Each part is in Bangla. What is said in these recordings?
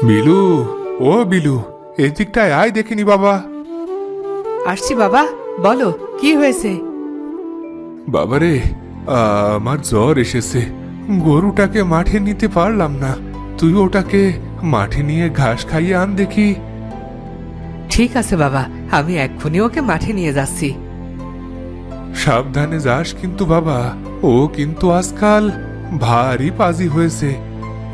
বিলু, ও বিলু, এদিকটায় আয় দেখিনি বাবা। আসছি বাবা, বলো কি হয়েছে? বাবারে, আমার জ্বর এসেছে। গরুটাকে মাঠে নিতে পারলাম না। তুই ওটাকে মাঠে নিয়ে ঘাস খাইয়ে আন দেখি। ঠিক আছে বাবা, আমি এক্ষুনি ওকে মাঠে নিয়ে যাচ্ছি। সাবধানে যাস কিন্তু বাবা, ও কিন্তু আজকাল ভারী পাজি হয়েছে।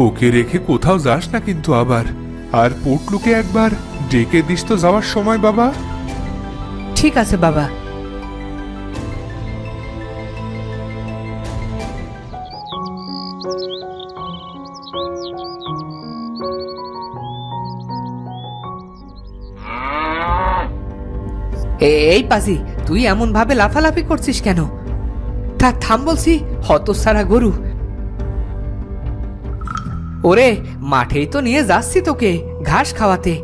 ওকে রেখে কোথাও যাস না কিন্তু আবার। আর পটলুকে একবার ডেকে দিস তো যাওয়ার সময় বাবা। ঠিক আছে বাবা। এই পাজি, তুই এমন ভাবে লাফালাফি করছিস কেন? থাম বলছি, হতসারা গরু। ওরে, মাঠেই তো নিয়ে যাচ্ছি তোকে ঘাস খাওয়াতে।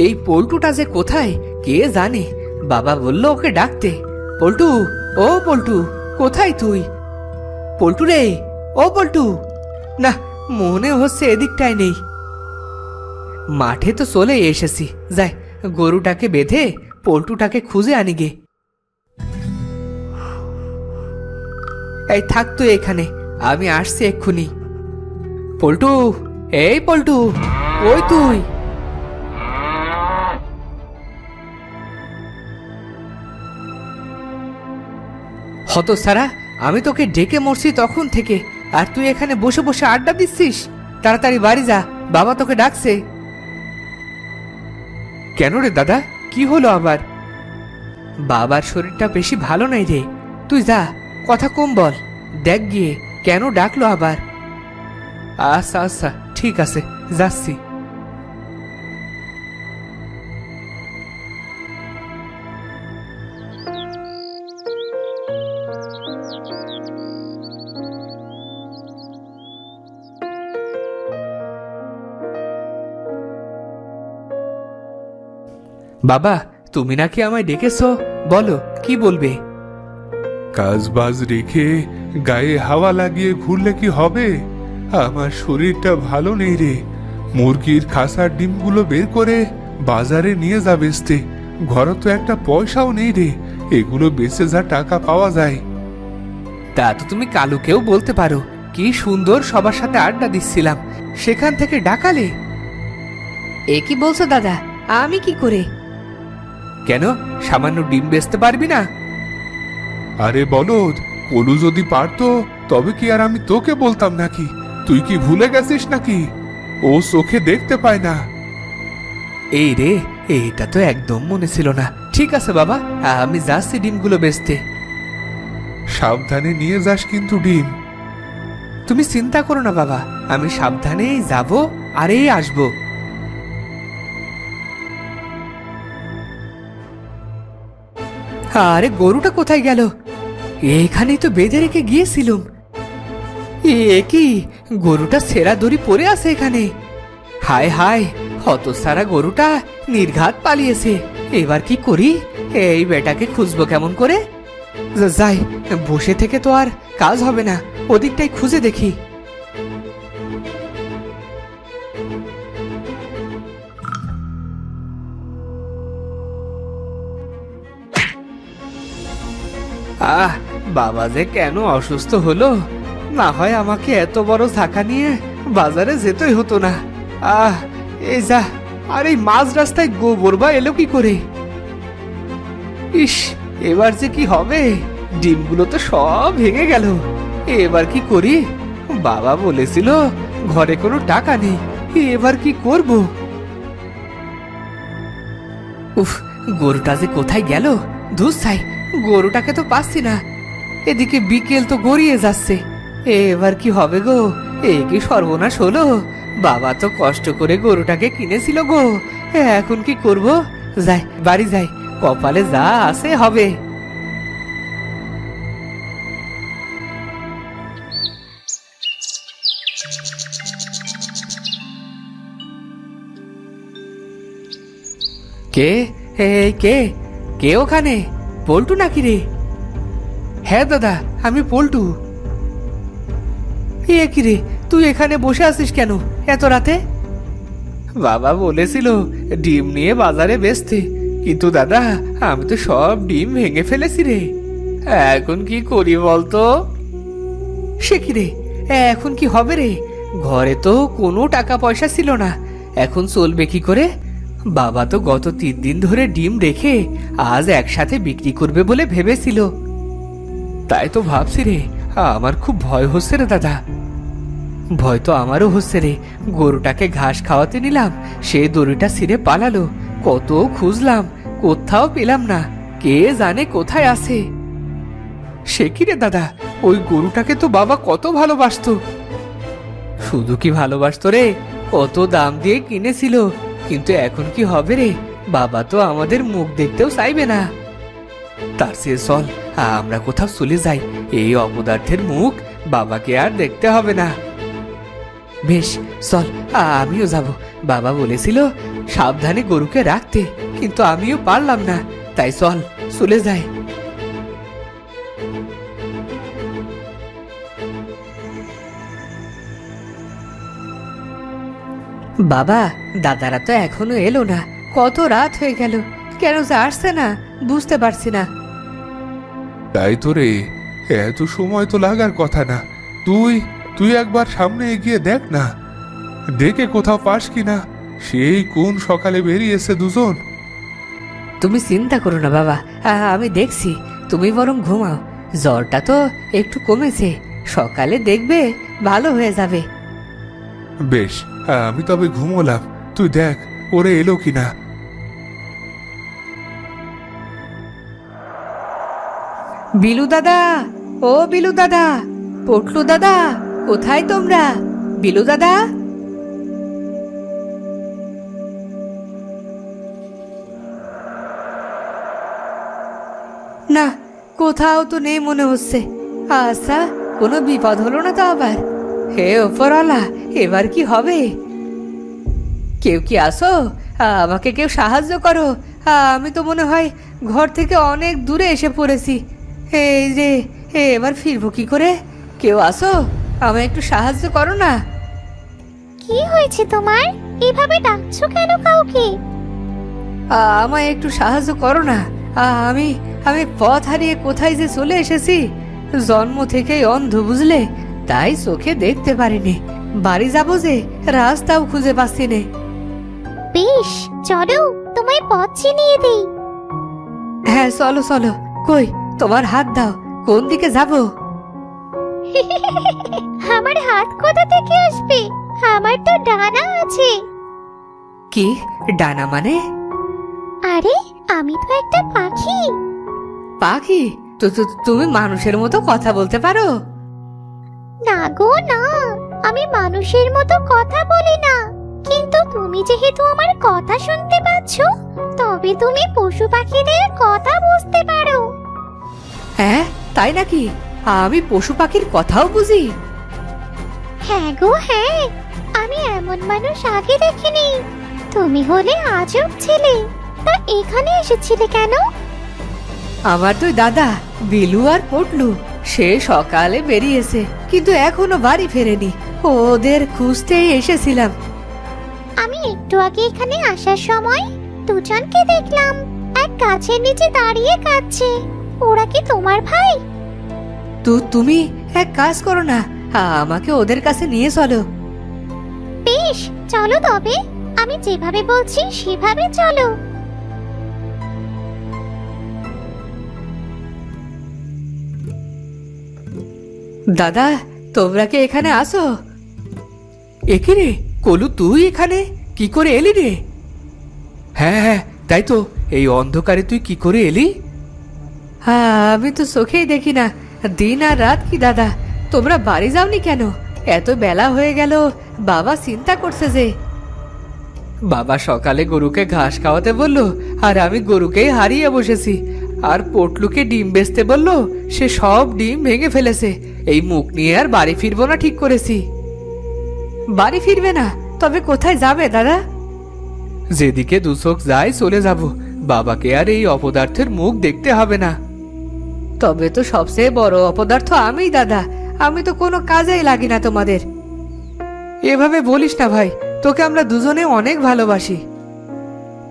এই পল্টুটা যে কোথায় কে জানে। বাবা বলল ওকে ডাকতে। পল্টু, ও পল্টু, কোথায় তুই? পল্টু রে, ও পল্টু। না, মনে হচ্ছে এদিকটাই নেই। মাঠে তো চলে এসেছি, যাই গরুটাকে বেঁধে পল্টুটাকে খুঁজে আনি গে। এই থাক তুই এখানে, আমি আসছি এক্ষুনি। পল্টু, এই পল্টু, ওই তুই। হতসারা, আমি তোকে ডেকে মরছি তখন থেকে, আর তুই এখানে বসে বসে আড্ডা দিচ্ছিস। তাড়াতাড়ি বাড়ি যা, বাবা তোকে ডাকছে। কেন রে দাদা, কি হলো আবার? বাবার শরীরটা বেশি ভালো নাই রে। তুই যা, কথা কম বল। দেখ গিয়ে কেন ডাকলো আবার। আচ্ছা আচ্ছা, ঠিক আছে, যাচ্ছি। বাবা, তুমি নাকি আমায় ডেকেছো, বলো কি বলবে? কাজ বাজ রেখে গায়ে হাওয়া লাগিয়ে ঘুরলে কি হবে? আমার শরীরটা ভালো নেই রে। মুরগির খাসার ডিমগুলো বের করে বাজারে নিয়ে যা বেচতে। ঘরে তো একটা পয়সাও নেই রে, এগুলো বেচে যা টাকা পাওয়া যায়। তা তো তুমি কালুকেও বলতে পারো, কি সুন্দর সবার সাথে আড্ডা দিচ্ছিলাম, সেখান থেকে ডাকালে। এ কি বলছো দাদা, আমি কি করে? কেন, সামান্য ডিম বেচতে পারবি না? আরে বলদ, কলু যদি পারতো তবে কি আর আমি তোকে বলতাম নাকি? তুই কি ভুলে গেছিস নাকি? ও চোখে দেখতে পায় না। এই রে, এইটা তো একদম মনে ছিল না। ঠিক আছে বাবা, আমি যাচ্ছি ডিমগুলো বেচতে। সাবধানে নিয়ে যাস কিন্তু ডিম। তুমি চিন্তা করো না বাবা, আমি সাবধানেই যাব আর এই আসবো। আরে গরুটা কোথায় গেল? এখানেই তো বেঁধে রেখে গিয়েছিলাম। এ কি, গরুটা ছেঁড়া দড়ি পড়ে আছে এখানে। হায় হায়, হতসারা গরুটা নির্ঘাত পালিয়েছে। এবার কি করি? এই বেটাকে খুঁজবো কেমন করে? যাই, বসে থেকে তো আর কাজ হবে না, ওদিকটাই খুঁজে দেখি। আহ, বাবা যে কেন অসুস্থ হলো? না হয় আমাকে এত বড় ঝাঁকা নিয়ে বাজারে যেতেই হতো না। আহ, এই যা। আর এই মাঝ রাস্তায় গোবর বা এলো কি করে? ইস, এবার যে কি হবে? ডিমগুলো তো সব ভেঙে গেল। এবার কি করি? বাবা বলেছিল ঘরে কোনো টাকা নেই। এবার কি করব? উফ, গরুটা যে কোথায় গেল? ধুস ছাই, গরুটাকে তো পাচ্ছি না। এদিকে বিকেল তো গড়িয়ে যাচ্ছে। এবার কি হবে গো? এ কি সর্বনাশ হলো? বাবা তো কষ্ট করে গরুটাকে কিনেছিল গো। এখন কি করব? যাই, বাড়ি যাই, কপালে যা আছে হবে। কে? এই কে? কে ওখানে? পল্টু নাকি রে? হ্যাঁ দাদা, আমি পল্টু। এ কি রে, তুই এখানে বসে আছিস কেন এত রাতে? বাবা বলেছিল ডিম নিয়ে বাজারে বেচতে, কিন্তু দাদা আমি তো সব ডিম ভেঙে ফেলেছি রে। এখন কি করি বলতো? সে কি রে, এখন কি হবে রে? ঘরে তো কোনো টাকা পয়সা ছিল না, এখন চলবে কি করে? বাবা তো গত 3 দিন ধরে ডিম রেখে আজ একসাথে বিক্রি করবে বলে ভেবেছিল। তাই তো ভাবছি রে, আমার খুব ভয় হচ্ছে রে দাদা। ভয় তো আমারও হচ্ছে রে। গরুটাকে ঘাস খাওয়াতে নিলাম, সে দড়িটা ছিঁড়ে পালালো। কত খুঁজলাম, কোথাও পেলাম না। কে জানে কোথায় আছে। সে কি রে দাদা, ওই গরুটাকে তো বাবা কত ভালোবাসতো। শুধু কি ভালোবাসতো রে, কত দাম দিয়ে কিনেছিল। কিন্তু এখন কি হবে রে, বাবা তো আমাদের মুখ দেখতেও চাইবে না। তার চেয়ে চল আমরা কোথাও চলে যাই, এই অপদার্থের মুখ বাবাকে আর দেখতে হবে না। বেশ চল, আমিও যাব। বাবা বলেছিল সাবধানে গরুকে রাখতে, কিন্তু আমিও পারলাম না। তাই চল চলে যাই। বাবা, দাদারা তো এখনো এলো না। কত রাত হয়ে গেল, কেন যে আসছে না বুঝতে পারছি না। তাই তো রে, এত সময় তো লাগার কথা না। তুই তুই একবার সামনে এগিয়ে দেখ না, দেখে কোথাও পাস কিনা। সেই কোন সকালে বেরিয়েছে দুজন। তুমি চিন্তা করো না বাবা, আমি দেখছি। তুমি বরং ঘুমাও, জ্বরটা তো একটু কমেছে, সকালে দেখবে ভালো হয়ে যাবে। বেশ, আমি তবে ঘুমোলাম। তুই দেখ ওরে এলো কিনা। বিলু দাদা, ও বিলু দাদা, পটলু দাদা, কোথায় তোমরা? বিলু দাদা। না, কোথাও তো নেই মনে হচ্ছে। আচ্ছা, কোনো বিপদ হলো না তো আবার? হে ওপরওয়ালা, এবার কি হবে? কেউ কি আসো, আমাকে কেউ সাহায্য করো। আমি তো মনে হয় ঘর থেকে অনেক দূরে এসে পড়েছি। এই যে, এবার ফিরবো কি করে? কেউ আসো, আমায় একটু সাহায্য করো না। কি হয়েছে তোমার? এভাবে ডাকছো কেন কাউকে? আমায় একটু সাহায্য করো না। আমি আমি পথ হারিয়ে কোথায় যে চলে এসেছি। জন্ম থেকেই অন্ধ বুঝলে, তাই চোখে দেখতে পারিনি। বাড়ি যাবো যে রাস্তাও খুঁজে পাচ্ছি নে। বেশ, চলো তোমায় পথ চিনিয়ে দেই। হ্যাঁ চলো চলো। কই তোমার হাত দাও, কোন দিকে যাব? আমার হাত কোথা থেকে আসবে? আমার তো ডানা আছে। কি ডানা মানে? আরে, আমি তো একটা পাখি। পাখি? তুমি মানুষের মতো কথা বলতে পারো? না গো না, আমি মানুষের মতো কথা বলি না। কিন্তু তুমি যেহেতু আমার কথা শুনতে পাচ্ছ, তবে তুমি পশু পাখিদের কথা বুঝতে পারো। হ্যাঁ তাই নাকি? আমি পশু পাখির কথাও বুঝি? হ্যাঁ গো হ্যাঁ, আমি এমন মানুষ আগে দেখিনি। তুমি হলে আজব ছেলে। তা এখানে এসেছিলে কেন? আমার দুই দাদা বিলু আর পটলু সে সকালে বেরিয়েছে, কিন্তু এখনো বাড়ি ফেরেনি। ওদের খুঁজতেই এসেছিলাম। আমি একটু আগে এখানে আসার সময় দুজনকে দেখলাম এক গাছের নিচে দাঁড়িয়ে কাঁদছে। ওরা কি তোমার ভাই? তুমি এক কাজ করো না, আমাকে ওদের কাছে নিয়ে চলো। বেশ, চলো তবে। আমি যেভাবে বলছি সেভাবে চলো। দাদা, তোমরা কি এখানে আসো? একে রে কলু, তুই এখানে কি করে এলি রে? হ্যাঁ হ্যাঁ, তাই তো। এই অন্ধকারে তুই কি করে এলি? আমি তো চোখেই দেখি না দিন আর রাত। কি দাদা, তোমরা বাড়ি যাওনি কেন? এত বেলা হয়ে গেল, বাবা চিন্তা করছে যে। বাবা সকালে গরুকে ঘাস খাওয়াতে বললো, আর আমি গরুকেই হারিয়ে বসেছি। আর পটলুকে ডিম বেচতে বললো, সে সব ডিম ভেঙে ফেলেছে। এই মুখ নিয়ে আর বাড়ি ফিরবো না ঠিক করেছি। বাড়ি ফিরবে না? তবে কোথায় যাবে দাদা? যেদিকে দু চোখ যায় চলে যাব। বাবাকে আর এই অপদার্থের মুখ দেখতে হবে না। তবে তো সবচেয়ে বড় অপদার্থ আমিই দাদা। আমি তো কোনো কাজেই লাগি না তোমাদের। এভাবে বলিস না ভাই, তোকে আমরা দুজনে অনেক ভালোবাসি।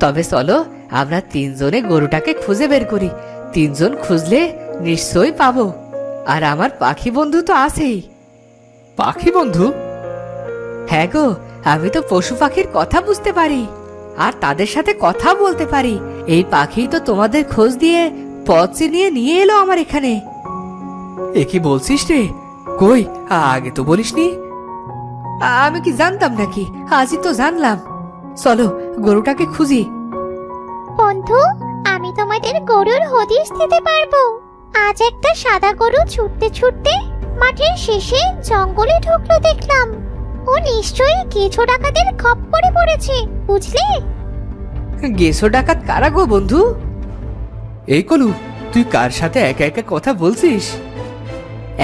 তবে চলো আমরা তিনজনে গরুটাকে খুঁজে বের করি। তিনজন খুঁজলে নিশ্চয়ই পাবো। আর আমার পাখি বন্ধু তো আছেই। পাখি বন্ধু? হ্যাঁ গো, আমি তো পশু পাখির কথা বুঝতে পারি আর তাদের সাথে কথা বলতে পারি। এই পাখি তো তোমাদের খোঁজ দিয়ে পথ চিনিয়ে নিয়ে এলো আমার এখানে। এ কি বলছিস রে? কই, আগে তো বলিসনি। আমি কি জানতাম নাকি? আজই তো জানলাম। চলো গরুটাকে খুঁজি। বন্ধু, আমি তোমাদের গরুর হদিশ দিতে পারবো। আজ একটা সাদা গরু ছুটতে ছুটতে মাঠের শেষে জঙ্গলে ঢুকলো দেখলাম। ও নিশ্চয়ই কিছু ডাকাতের খপ্পরে পড়েছে, বুঝলে? গেছো ডাকাত কারা গো বন্ধু? এই কলু, তুই কার সাথে একা একা কথা বলছিস?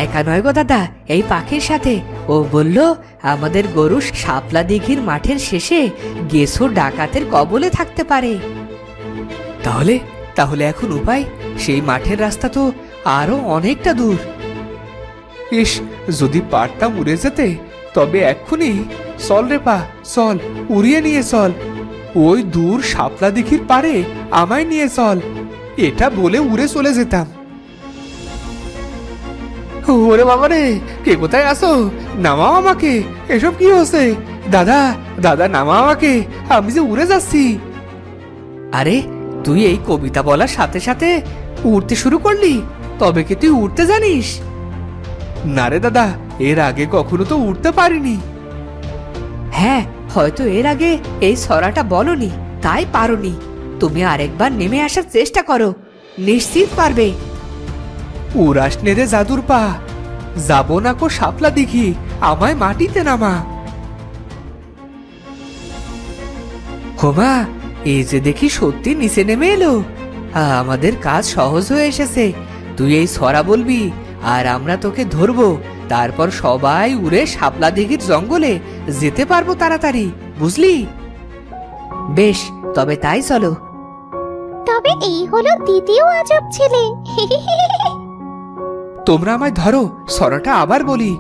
একা নয় গো দাদা, এই পাখির সাথে। ও বলল আমাদের গরু শাপলা দিঘির মাঠের শেষে গেছো ডাকাতের কবলে থাকতে পারে। তাহলে তাহলে এখন উপায়? সেই মাঠের রাস্তা তো আরো অনেকটা দূর। ইস, যদি পারতাম উড়ে যেতে, তবে এক্ষুনি। চল রে পা, চল, উড়িয়ে নিয়ে চল। ওই দূর শাপলা দিঘির পারে আমায় নিয়ে চল। এটা বলে উড়ে চলে যেতাম। ওরে বাবা রে, কে কোথায় আসো? নামাও আমাকে। এসব কি হচ্ছে? দাদা, দাদা নামাও আমাকে, আমি যে উড়ে যাচ্ছি। আরে তুই এই কবিতা বলার সাথে সাথে উড়তে শুরু করলি? তবে কি তুই উড়তে জানিস? না রে দাদা, এর আগে কখনো তো উড়তে পারিনি। হ্যাঁ, হয়তো এর আগে এই ছড়াটা বলনি, তাই পারোনি। তুমি আরেকবার নেমে আসার চেষ্টা করো, নিশ্চিত পারবে। উড়াস নে রে জাদুর পা, যাবো না কো শাপলা দিঘি, আমায় মাটিতে নামা। হোমা, এই যে দেখি সত্যি নিচে নেমে এলো। আমাদের কাজ সহজ হয়ে এসেছে। তুই এই ছড়া বলবি আর আমরা তোকে ধরবো। তারপর সবাই উড়ে শাপলা দিঘির জঙ্গলে যেতে পারবো তাড়াতাড়ি, বুঝলি? বেশ, তবে তাই চলো। তবে এই হলো দ্বিতীয় আজব ছেলে। তোমরা আমায় ধরো, ছড়াটা আবার বলি।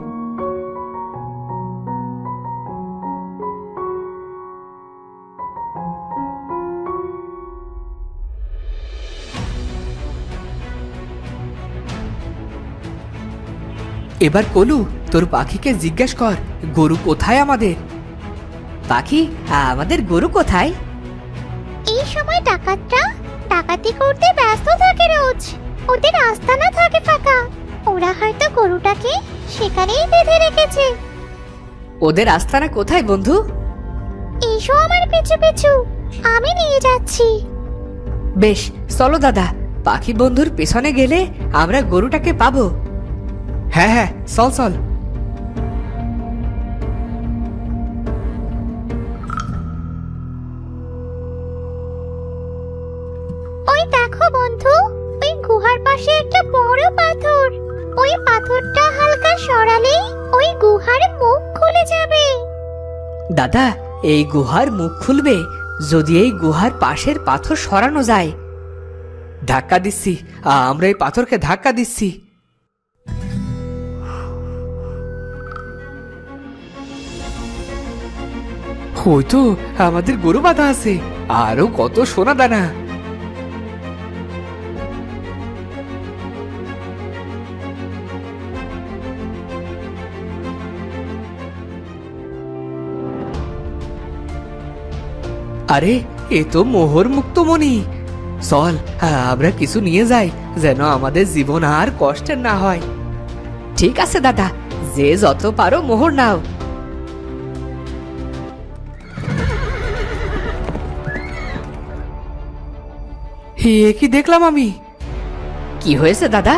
এবার কলু, তোর পাখিকে জিজ্ঞেস কর গরু কোথায় আমাদের। পাখি, আমাদের গরু কোথায়? এই সময় ডাকাতরা ডাকাতি করতে ব্যস্ত থাকে রোজ। ওদের আস্তানা থাকে ফাঁকা। ওরা হয়তো গরুটাকে সেখানেই বেঁধে রেখেছে। ওদের আস্তানা কোথায় বন্ধু? এসো আমার পিছু পিছু, আমি নিয়ে যাচ্ছি। বেশ, চলো দাদা, পাখি বন্ধুর পেছনে গেলে আমরা গরুটাকে পাবো। হ্যাঁ হ্যাঁ, চল চল। ওই দেখো বন্ধু, ওই গুহার পাশে একটা বড় পাথর। ওই পাথরটা হালকা সরালেই ওই গুহার মুখ খুলে যাবে। দাদা, এই গুহার মুখ খুলবে যদি এই গুহার পাশের পাথর সরানো যায়। ধাক্কা দিচ্ছি, আমরা এই পাথরকে ধাক্কা দিচ্ছি। ওই তো আমাদের গরু বাঁধা আছে, আরো কত সোনা দানা। আরে, এ তো মোহর মুক্ত মণি। চল, আমরা কিছু নিয়ে যাই, যেন আমাদের জীবন আর কষ্টের না হয়। ঠিক আছে দাদা, যে যত পারো মোহর নাও। এ কি দেখলাম আমি? কি হয়েছে দাদা?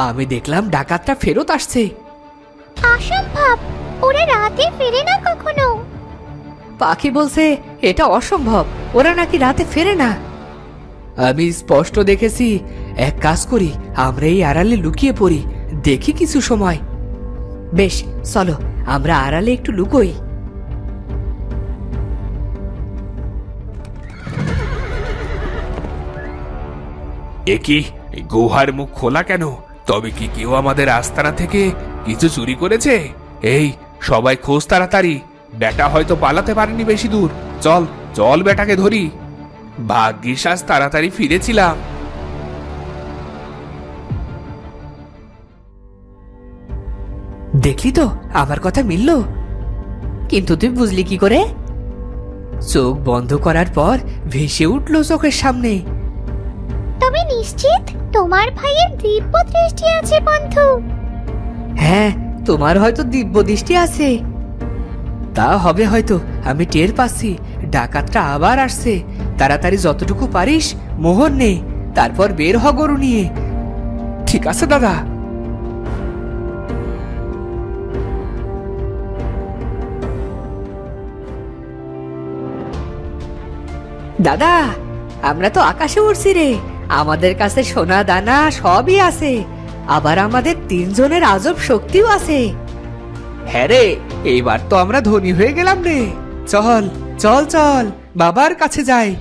আমি দেখলাম ডাকাতটা ফেরত আসছে। অসম্ভব, ওরা রাতে ফেরে না কখনো। পাখি বলছে এটা অসম্ভব, ওরা নাকি রাতে ফেরে না। আমি স্পষ্ট দেখেছি। এক কাজ করি, আমরা এই আড়ালে লুকিয়ে পড়ি, দেখি কিছু সময়। বেশ, চলো আমরা আড়ালে একটু লুকোই। এ কি, গুহার মুখ খোলা কেন? তবে কি কেউ আমাদের আস্তানা থেকে কিছু চুরি করেছে? এই সবাই খোঁজ তাড়াতাড়ি, বেটা হয়তো পালাতে পারেনি বেশি দূর। চল চল বেটাকে ধরি। ভাগ্যিস আজ তাড়াতাড়ি ফিরেছিলাম। দেখলি তো আমার কথা মিলল। কিন্তু তুই বুঝলি কি করে? চোখ বন্ধ করার পর ভেসে উঠলো চোখের সামনে। তুমি নিশ্চিত তোমার ভাইয়ের দিব্য দৃষ্টি আছে বন্ধু? হ্যাঁ, তোমার হয়তো দিব্য দৃষ্টি আছে। তা হবে হয়তো, আমি টের পাচ্ছি ডাকাতটা আবার আসছে। তাড়াতাড়ি যতটুকু পারিস মোহর নে, তারপর বের হ গরু নিয়ে। ঠিক আছে দাদা। দাদা, আমরা তো আকাশে উড়ছি রে। আমাদের কাছে সোনা দানা সবই আছে, আবার আমাদের তিনজনের আজব শক্তিও আছে। হ্যাঁ রে, এইবার তো আমরা ধনী হয়ে গেলাম রে। চল চল চল বাবার কাছে যাই।